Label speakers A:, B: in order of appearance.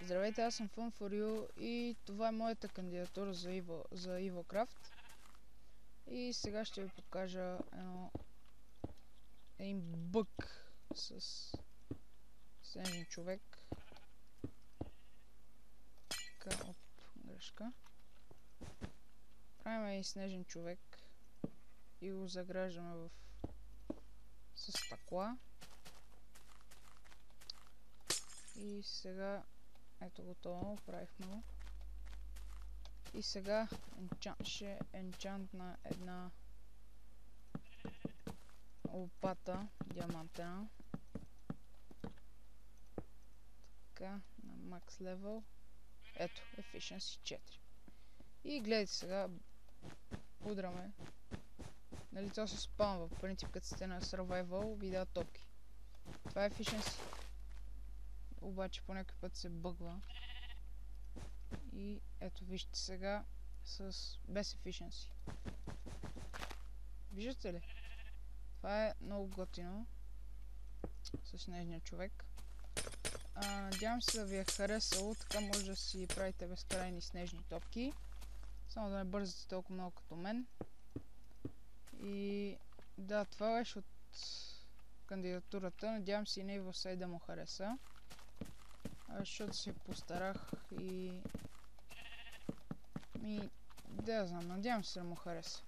A: Здравейте, аз съм Fun4U и това е моята кандидатура за EvoCraft. И сега ще ви покажа един бък с снежен човек. Така, грешка. Правим един снежен човек и го заграждаме с стъкла. И сега ето готово, правихме го. И сега ще енчантна една лопата диамантена. Така, на макс левел. Ето, Efficiency 4. И гледайте сега, удраме. Нали то се спамва, по принцип като сте на Survival, ви дава топки. Това е Efficiency. Обаче по някой път се бъгва. И ето вижте сега без Efficiency. Виждате ли? Това е много готино с снежния човек. Надявам се да ви е харесало, така може да си правите безкрайни снежни топки. Само да не бързате толкова много като мен. И да, това беше от кандидатурата. Надявам се и на EvoSide да му хареса. Защото се постарах и да знам, надявам се да му хареса.